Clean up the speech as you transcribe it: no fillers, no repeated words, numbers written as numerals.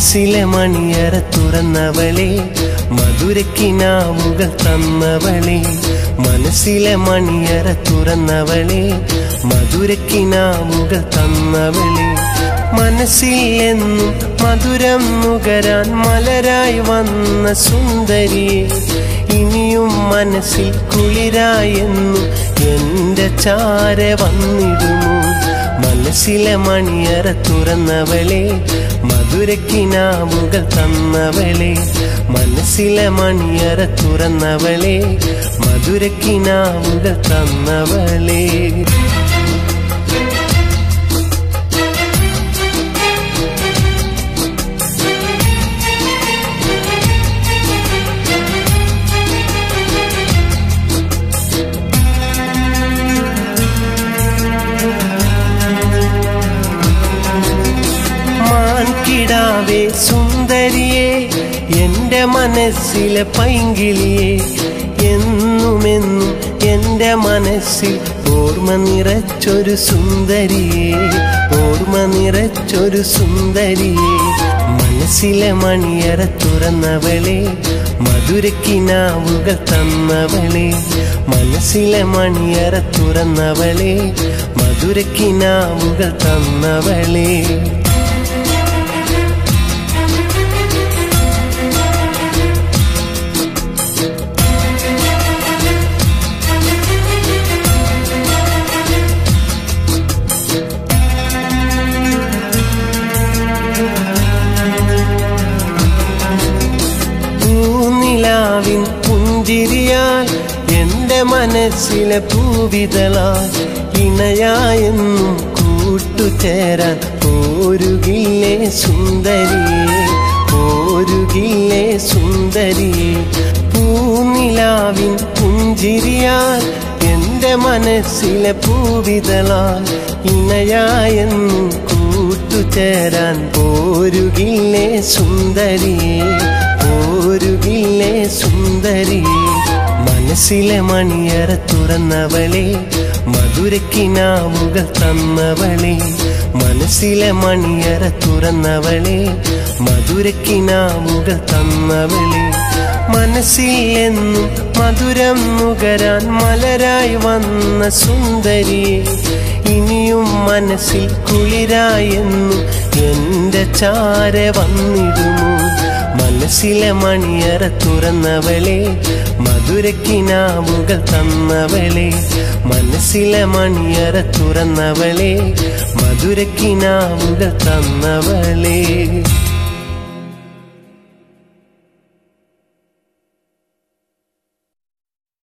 മനസ്സിലെ മണിയറ തുറന്നവളെ മധുരക്കിനാവുകൾ തന്നവളെ മനസ്സിലെ മണിയറ തുറന്നവളെ മധുരക്കിനാവുകൾ തന്നവളെ മനസ്സിൽ എന്നും മധുരം നുകരാൻ മലരായി വന്ന സുന്ദരിയെ ഇനിയും മനസ്സിൽ കുളിരായെന്നും എന്റെ ചാരെ വന്നിടുമോ മനസ്സിലെ മണിയറ തുറന്നവളെ മധുരക്കിനാവുകൾ തന്നവളെ മനസ്സിലെ മണിയറ തുറന്നവളെ മധുരക്കിനാവുകൾ തന്നവളെ മാൻകിടാവേ സുന്ദരിയെ എന്റെ മനസ്സിലെ പൈങ്കിളിയെ എന്നുമെന്നും എന്റെ മനസ്സിൽ ഓർമ്മ നിറച്ചൊരു സുന്ദരിയെ ഓർമ്മ നിറച്ചൊരു സുന്ദരിയെ മനസ്സിലെ മണിയറ തുറന്നവളെ മധുരക്കിനാവുകൾ തന്നവളെ മനസ്സിലെ മണിയറ തുറന്നവളെ മധുരക്കിനാവുകൾ തന്നവളെ പൂനിലാവിൻ പുഞ്ചിരിയാൽ എന്റെ മനസ്സിലെ പൂവിതളാൽ ഇണയായെന്നും കൂട്ടുചേരാൻ പോരുകില്ലേ സുന്ദരിയെ പോരുകില്ലേ സുന്ദരിയെ പൂനിലാവിൻ പുഞ്ചിരിയാൽ എന്റെ മനസ്സിലെ പൂവിതളാൽ ഇണയായെന്നും കൂട്ടുചേരാൻ പോരുകില്ലേ സുന്ദരിയെ പോരുകില്ലേ സുന്ദരിയെ മനസ്സിലെ മണിയറ തുറന്നവളെ മധുരക്കിനാവുകൾ തന്നവളെ മനസ്സിലെ മണിയറ തുറന്നവളെ മധുരക്കിനാവുകൾ തന്നവളെ മനസ്സിൽ എന്നും മധുരം നുകരാൻ മലരായി വന്ന സുന്ദരിയെ ഇനിയും മനസ്സിൽ കുളിരായെന്നും എന്റെ ചാരെ വന്നിടുമോ മനസ്സിലെ മണിയറ തുറന്നവളെ മധുരക്കിനാവുകൾ തന്നവളെ മനസ്സിലെ മണിയറ തുറന്നവളെ മധുരക്കിനാവുകൾ തന്നവളെ